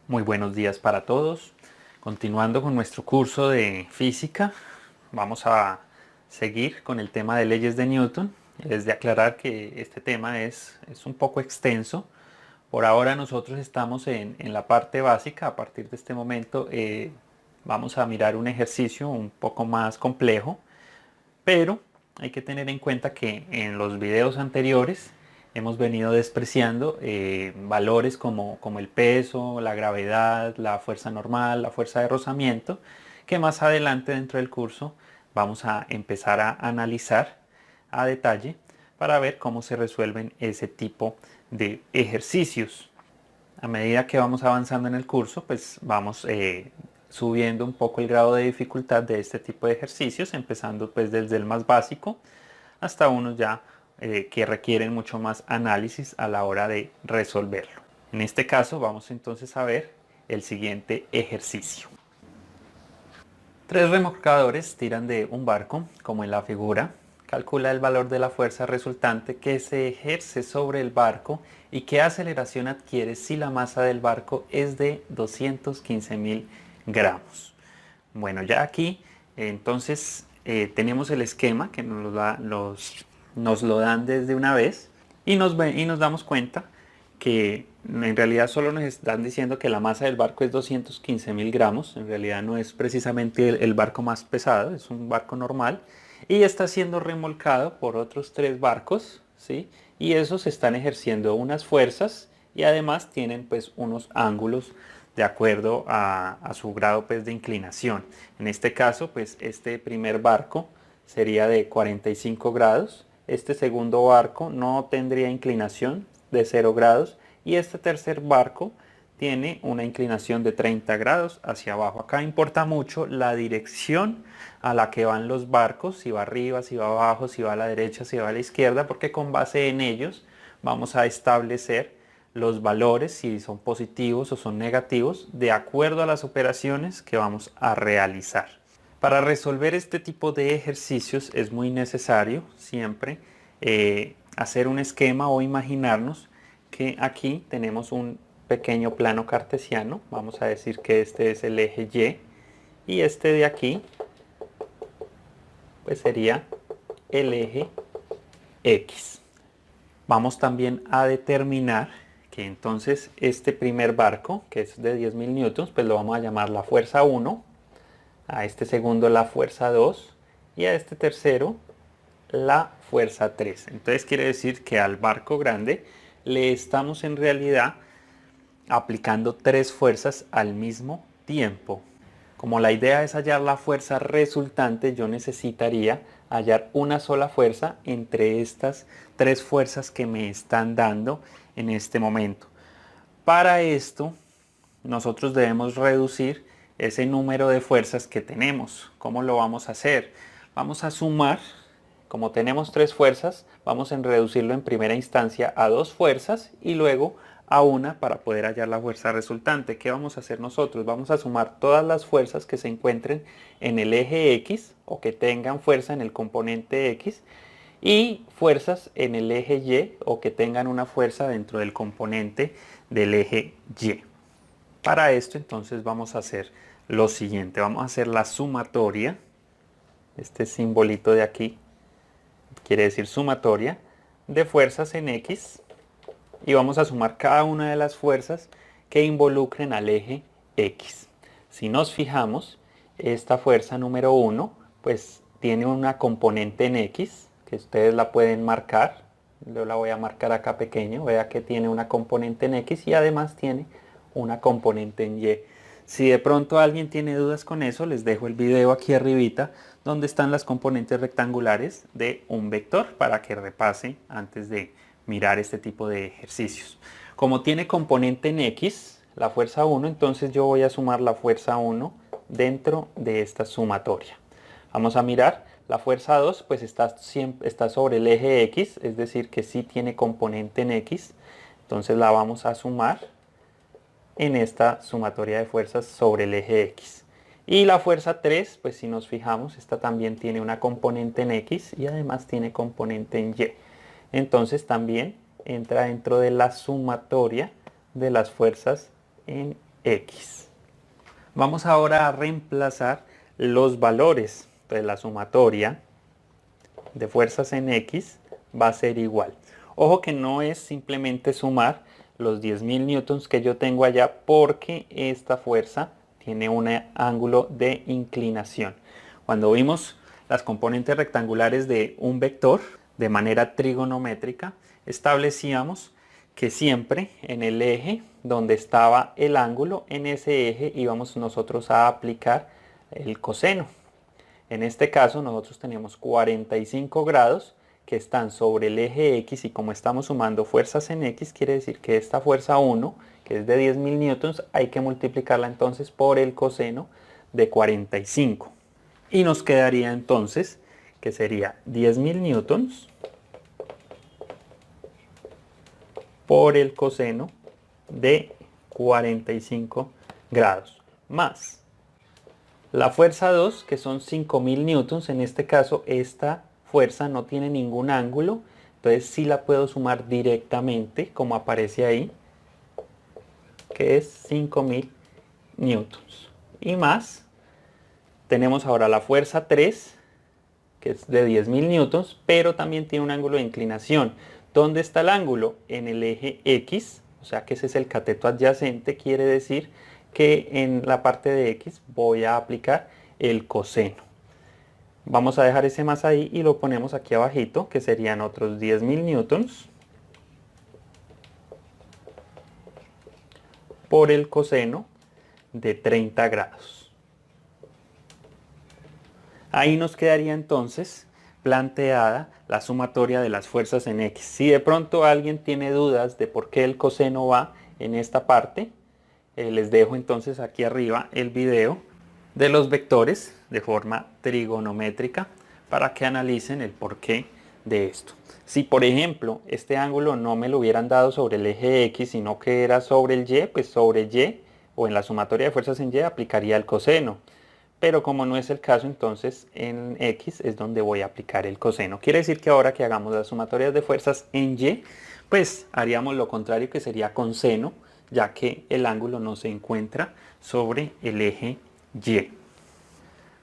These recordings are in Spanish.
Muy buenos días para todos. Continuando con nuestro curso de física, vamos a seguir con el tema de leyes de Newton. Es de aclarar que este tema es un poco extenso. Por ahora nosotros estamos en la parte básica. A partir de este momento vamos a mirar un ejercicio un poco más complejo, pero hay que tener en cuenta que en los videos anteriores hemos venido despreciando valores como el peso, la gravedad, la fuerza normal, la fuerza de rozamiento, que más adelante dentro del curso vamos a empezar a analizar a detalle para ver cómo se resuelven ese tipo de ejercicios. A medida que vamos avanzando en el curso, pues vamos subiendo un poco el grado de dificultad de este tipo de ejercicios, empezando pues desde el más básico hasta unos ya que requieren mucho más análisis a la hora de resolverlo. En este caso vamos entonces a ver el siguiente ejercicio. Tres remolcadores tiran de un barco, como en la figura. Calcula el valor de la fuerza resultante que se ejerce sobre el barco y qué aceleración adquiere si la masa del barco es de 215.000 gramos. Bueno, ya aquí entonces tenemos el esquema que nos lo dan desde una vez y nos damos cuenta que en realidad solo nos están diciendo que la masa del barco es 215.000 gramos. En realidad no es precisamente el barco más pesado, es un barco normal y está siendo remolcado por otros tres barcos, ¿sí? Y esos están ejerciendo unas fuerzas y además tienen pues unos ángulos de acuerdo a su grado pues, de inclinación. En este caso, pues este primer barco sería de 45 grados, este segundo barco no tendría inclinación de 0 grados y este tercer barco tiene una inclinación de 30 grados hacia abajo. Acá importa mucho la dirección a la que van los barcos, si va arriba, si va abajo, si va a la derecha, si va a la izquierda, porque con base en ellos vamos a establecer los valores, si son positivos o son negativos, de acuerdo a las operaciones que vamos a realizar. Para resolver este tipo de ejercicios es muy necesario siempre hacer un esquema o imaginarnos que aquí tenemos un pequeño plano cartesiano. Vamos a decir que este es el eje Y y este de aquí pues sería el eje X. Vamos también a determinar que entonces este primer barco, que es de 10.000 newtons, pues lo vamos a llamar la fuerza 1, a este segundo la fuerza 2 y a este tercero la fuerza 3. Entonces quiere decir que al barco grande le estamos en realidad aplicando tres fuerzas al mismo tiempo. Como la idea es hallar la fuerza resultante, yo necesitaría hallar una sola fuerza entre estas tres fuerzas que me están dando en este momento. Para esto, nosotros debemos reducir ese número de fuerzas que tenemos. ¿Cómo lo vamos a hacer? Vamos a sumar, como tenemos tres fuerzas, vamos a reducirlo en primera instancia a dos fuerzas y luego a una para poder hallar la fuerza resultante. ¿Qué vamos a hacer nosotros? Vamos a sumar todas las fuerzas que se encuentren en el eje X o que tengan fuerza en el componente X y fuerzas en el eje Y o que tengan una fuerza dentro del componente del eje Y. Para esto entonces vamos a hacer lo siguiente, vamos a hacer la sumatoria, este simbolito de aquí quiere decir sumatoria de fuerzas en X y vamos a sumar cada una de las fuerzas que involucren al eje X. Si nos fijamos, esta fuerza número 1 pues tiene una componente en X que ustedes la pueden marcar, yo la voy a marcar acá pequeño, vea que tiene una componente en X y además tiene una componente en Y. Si de pronto alguien tiene dudas con eso, les dejo el video aquí arribita donde están las componentes rectangulares de un vector para que repase antes de mirar este tipo de ejercicios. Como tiene componente en X, la fuerza 1, entonces yo voy a sumar la fuerza 1 dentro de esta sumatoria. Vamos a mirar, la fuerza 2 pues está sobre el eje X, es decir que sí tiene componente en X, entonces la vamos a sumar en esta sumatoria de fuerzas sobre el eje X. Y la fuerza 3, pues si nos fijamos, esta también tiene una componente en X y además tiene componente en Y. Entonces también entra dentro de la sumatoria de las fuerzas en X. Vamos ahora a reemplazar los valores. Entonces la sumatoria de fuerzas en X va a ser igual. Ojo que no es simplemente sumar los 10.000 newtons que yo tengo allá, porque esta fuerza tiene un ángulo de inclinación. Cuando vimos las componentes rectangulares de un vector de manera trigonométrica, establecíamos que siempre en el eje donde estaba el ángulo, en ese eje íbamos nosotros a aplicar el coseno. En este caso nosotros tenemos 45 grados que están sobre el eje X, y como estamos sumando fuerzas en X, quiere decir que esta fuerza 1, que es de 10.000 newtons, hay que multiplicarla entonces por el coseno de 45. Y nos quedaría entonces que sería 10.000 newtons por el coseno de 45 grados, más la fuerza 2, que son 5.000 newtons. En este caso esta fuerza no tiene ningún ángulo, entonces sí la puedo sumar directamente como aparece ahí, que es 5.000 newtons. Y más, tenemos ahora la fuerza 3, que es de 10.000 newtons, pero también tiene un ángulo de inclinación. ¿Dónde está el ángulo? En el eje X, o sea que ese es el cateto adyacente, quiere decir que en la parte de X voy a aplicar el coseno. Vamos a dejar ese más ahí y lo ponemos aquí abajito, que serían otros 10.000 newtons por el coseno de 30 grados. Ahí nos quedaría entonces planteada la sumatoria de las fuerzas en X. Si de pronto alguien tiene dudas de por qué el coseno va en esta parte, les dejo entonces aquí arriba el video de los vectores de forma trigonométrica para que analicen el porqué de esto. Si por ejemplo este ángulo no me lo hubieran dado sobre el eje X, sino que era sobre el Y, pues sobre Y o en la sumatoria de fuerzas en Y aplicaría el coseno. Pero como no es el caso, entonces en X es donde voy a aplicar el coseno. Quiere decir que ahora que hagamos las sumatorias de fuerzas en Y, pues haríamos lo contrario, que sería con seno, ya que el ángulo no se encuentra sobre el eje Y.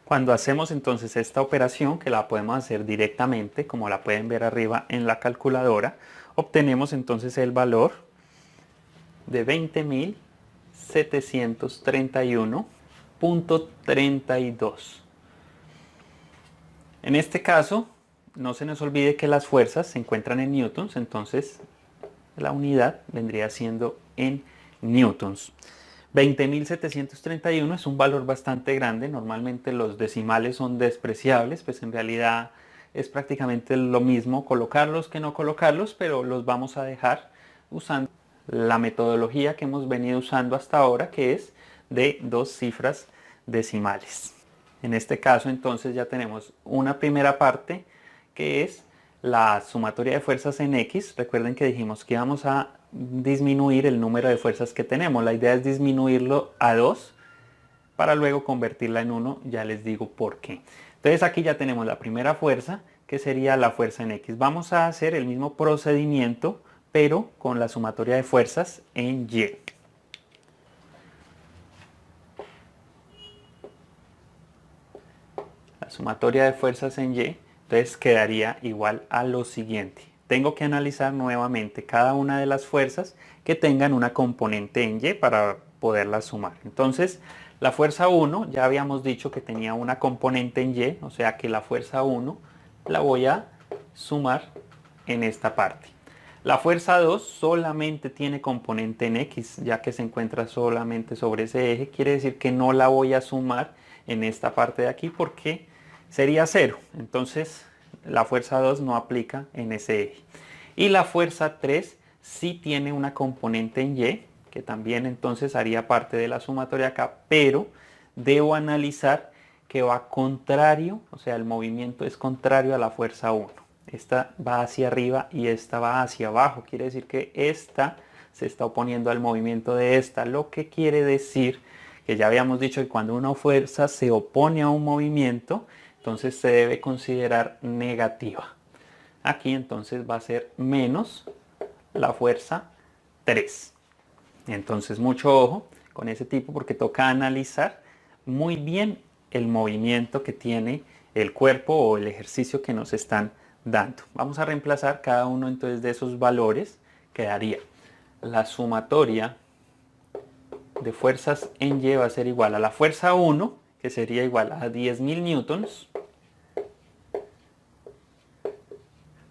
Cuando hacemos entonces esta operación, que la podemos hacer directamente, como la pueden ver arriba en la calculadora, obtenemos entonces el valor de 20.731.32. En este caso, no se nos olvide que las fuerzas se encuentran en newtons, entonces la unidad vendría siendo en newtons. 20.731 es un valor bastante grande. Normalmente los decimales son despreciables, pues en realidad es prácticamente lo mismo colocarlos que no colocarlos, pero los vamos a dejar usando la metodología que hemos venido usando hasta ahora, que es de 2 cifras decimales. En este caso entonces ya tenemos una primera parte, que es la sumatoria de fuerzas en X. Recuerden que dijimos que íbamos a disminuir el número de fuerzas que tenemos. La idea es disminuirlo a 2 para luego convertirla en 1. Ya les digo por qué. Entonces aquí ya tenemos la primera fuerza, que sería la fuerza en X. Vamos a hacer el mismo procedimiento, pero con la sumatoria de fuerzas en Y. La sumatoria de fuerzas en Y, entonces quedaría igual a lo siguiente. Tengo que analizar nuevamente cada una de las fuerzas que tengan una componente en Y para poderlas sumar. Entonces, la fuerza 1, ya habíamos dicho que tenía una componente en Y, o sea que la fuerza 1 la voy a sumar en esta parte. La fuerza 2 solamente tiene componente en X, ya que se encuentra solamente sobre ese eje. Quiere decir que no la voy a sumar en esta parte de aquí porque sería 0. Entonces la fuerza 2 no aplica en ese eje. Y la fuerza 3 sí tiene una componente en Y, que también entonces haría parte de la sumatoria acá, pero debo analizar que va contrario, o sea, el movimiento es contrario a la fuerza 1. Esta va hacia arriba y esta va hacia abajo. Quiere decir que esta se está oponiendo al movimiento de esta, lo que quiere decir que ya habíamos dicho que cuando una fuerza se opone a un movimiento, entonces se debe considerar negativa. Aquí entonces va a ser menos la fuerza 3. Entonces mucho ojo con ese tipo porque toca analizar muy bien el movimiento que tiene el cuerpo o el ejercicio que nos están dando. Vamos a reemplazar cada uno entonces de esos valores. Quedaría la sumatoria de fuerzas en Y va a ser igual a la fuerza 1, que sería igual a 10.000 newtons.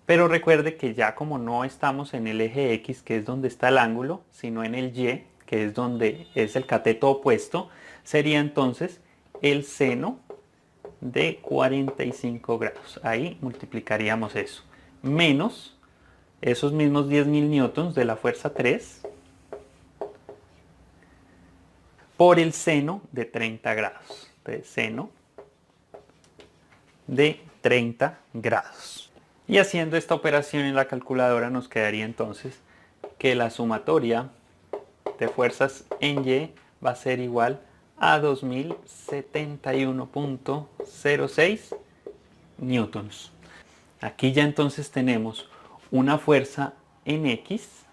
Pero recuerde que ya como no estamos en el eje X, que es donde está el ángulo, sino en el Y, que es donde es el cateto opuesto, sería entonces el seno de 45 grados. Ahí multiplicaríamos eso. Menos esos mismos 10.000 newtons de la fuerza 3 por el seno de 30 grados. Entonces, seno de 30 grados. Y haciendo esta operación en la calculadora nos quedaría entonces que la sumatoria de fuerzas en Y va a ser igual a 2071.06 newtons. Aquí ya entonces tenemos una fuerza en X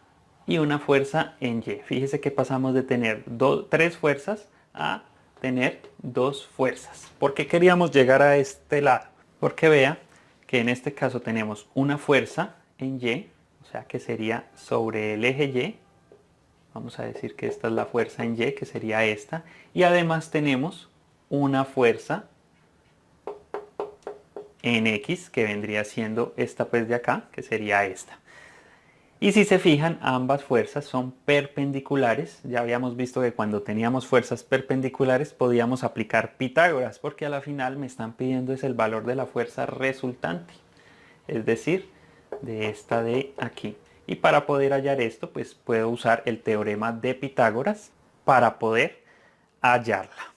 y una fuerza en Y. Fíjese que pasamos de tener tres fuerzas a tener dos fuerzas. ¿Por qué queríamos llegar a este lado? Porque vea que en este caso tenemos una fuerza en Y, o sea que sería sobre el eje Y. Vamos a decir que esta es la fuerza en Y, que sería esta. Y además tenemos una fuerza en X, que vendría siendo esta pues de acá, que sería esta. Y si se fijan, ambas fuerzas son perpendiculares. Ya habíamos visto que cuando teníamos fuerzas perpendiculares podíamos aplicar Pitágoras, porque a la final me están pidiendo es el valor de la fuerza resultante, es decir, de esta de aquí. Y para poder hallar esto, pues puedo usar el teorema de Pitágoras para poder hallarla.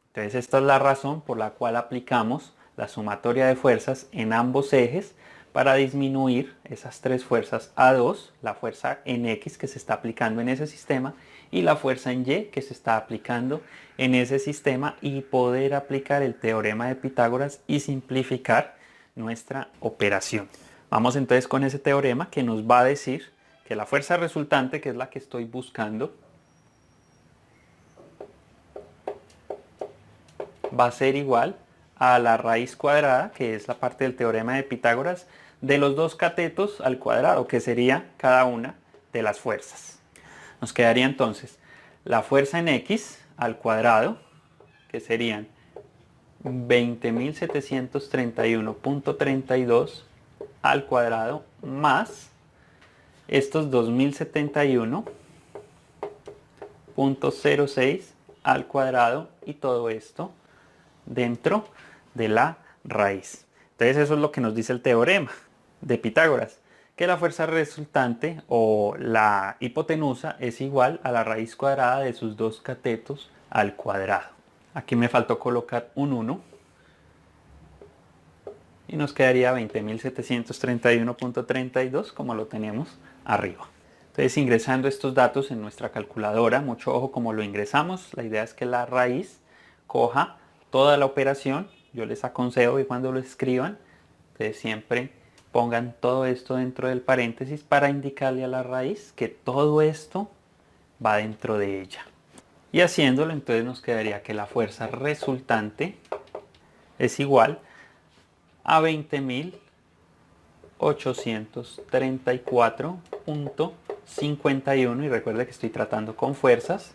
Entonces esta es la razón por la cual aplicamos la sumatoria de fuerzas en ambos ejes para disminuir esas tres fuerzas a 2, la fuerza en X que se está aplicando en ese sistema y la fuerza en Y que se está aplicando en ese sistema y poder aplicar el teorema de Pitágoras y simplificar nuestra operación. Vamos entonces con ese teorema que nos va a decir que la fuerza resultante, que es la que estoy buscando, va a ser igual a la raíz cuadrada, que es la parte del teorema de Pitágoras, de los dos catetos al cuadrado, que sería cada una de las fuerzas. Nos quedaría entonces la fuerza en X al cuadrado, que serían 20.731.32 al cuadrado más estos 2071.06 al cuadrado y todo esto dentro de la raíz. Entonces eso es lo que nos dice el teorema de Pitágoras, que la fuerza resultante o la hipotenusa es igual a la raíz cuadrada de sus dos catetos al cuadrado. Aquí me faltó colocar un 1 y nos quedaría 20.731.32 como lo tenemos arriba. Entonces ingresando estos datos en nuestra calculadora, mucho ojo como lo ingresamos, la idea es que la raíz coja toda la operación. Yo les aconsejo que cuando lo escriban, ustedes siempre pongan todo esto dentro del paréntesis para indicarle a la raíz que todo esto va dentro de ella. Y haciéndolo, entonces nos quedaría que la fuerza resultante es igual a 20.834.51 y recuerde que estoy tratando con fuerzas,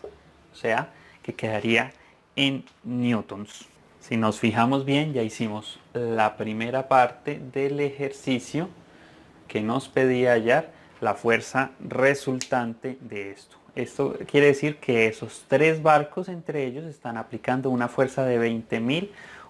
o sea que quedaría en newtons. Si nos fijamos bien, ya hicimos la primera parte del ejercicio que nos pedía hallar la fuerza resultante de esto. Esto quiere decir que esos tres barcos entre ellos están aplicando una fuerza de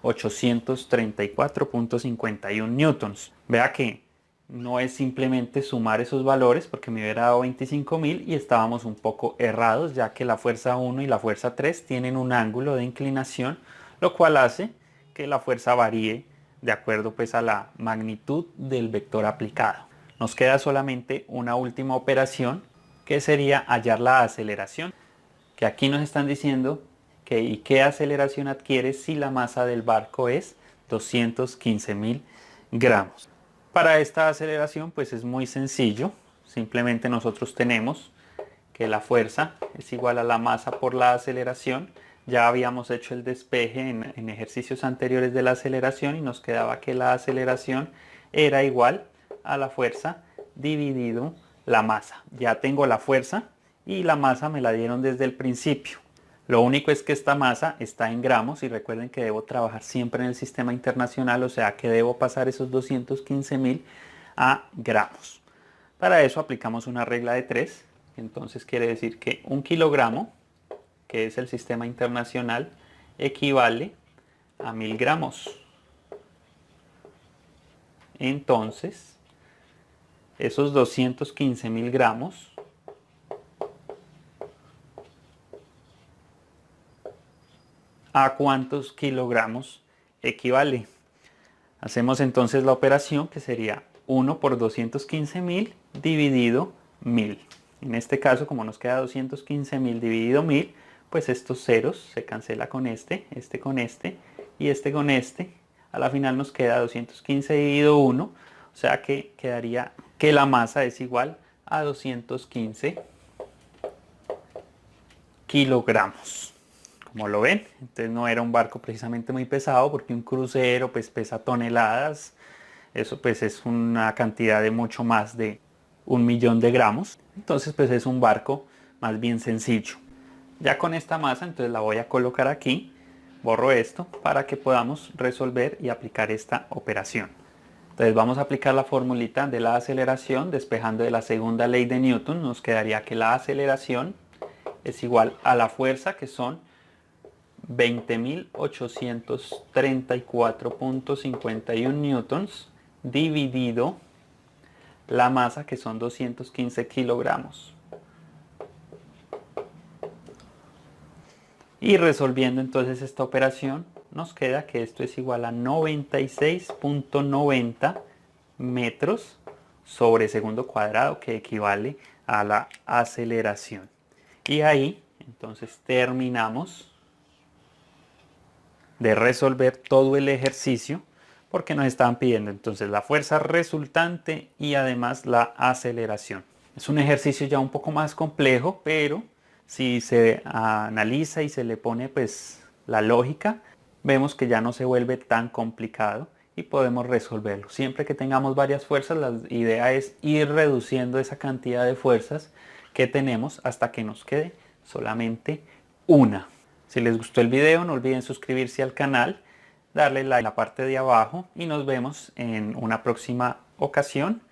20.834.51 newtons. Vea que no es simplemente sumar esos valores porque me hubiera dado 25.000 y estábamos un poco errados, ya que la fuerza 1 y la fuerza 3 tienen un ángulo de inclinación, lo cual hace que la fuerza varíe de acuerdo pues a la magnitud del vector aplicado. Nos queda solamente una última operación que sería hallar la aceleración, que aquí nos están diciendo que ¿y qué aceleración adquiere si la masa del barco es 215.000 gramos? Para esta aceleración pues es muy sencillo, simplemente nosotros tenemos que la fuerza es igual a la masa por la aceleración. Ya habíamos hecho el despeje en ejercicios anteriores de la aceleración y nos quedaba que la aceleración era igual a la fuerza dividido la masa. Ya tengo la fuerza y la masa me la dieron desde el principio. Lo único es que esta masa está en gramos y recuerden que debo trabajar siempre en el sistema internacional, o sea que debo pasar esos 215.000 a gramos. Para eso aplicamos una regla de 3, entonces quiere decir que 1 kilogramo, que es el sistema internacional, equivale a 1000 gramos. Entonces, esos 215.000 gramos ¿a cuántos kilogramos equivale? Hacemos entonces la operación que sería 1 por 215.000 dividido 1000. En este caso, como nos queda 215.000 dividido 1000, pues estos ceros se cancela con este con este y este con este. A la final nos queda 215 dividido 1, o sea que quedaría que la masa es igual a 215 kilogramos. Como lo ven, entonces no era un barco precisamente muy pesado, porque un crucero pues pesa toneladas, eso pues es una cantidad de mucho más de 1.000.000 de gramos, entonces pues es un barco más bien sencillo. Ya con esta masa entonces la voy a colocar aquí, borro esto para que podamos resolver y aplicar esta operación. Entonces vamos a aplicar la formulita de la aceleración despejando de la segunda ley de Newton. Nos quedaría que la aceleración es igual a la fuerza, que son 20.834.51 newtons, dividido la masa, que son 215 kilogramos. Y resolviendo entonces esta operación, nos queda que esto es igual a 96.90 metros sobre segundo cuadrado, que equivale a la aceleración. Y ahí entonces terminamos de resolver todo el ejercicio, porque nos estaban pidiendo entonces la fuerza resultante y además la aceleración. Es un ejercicio ya un poco más complejo, pero si se analiza y se le pone pues la lógica, vemos que ya no se vuelve tan complicado y podemos resolverlo. Siempre que tengamos varias fuerzas, la idea es ir reduciendo esa cantidad de fuerzas que tenemos hasta que nos quede solamente una. Si les gustó el video, no olviden suscribirse al canal, darle like en la parte de abajo y nos vemos en una próxima ocasión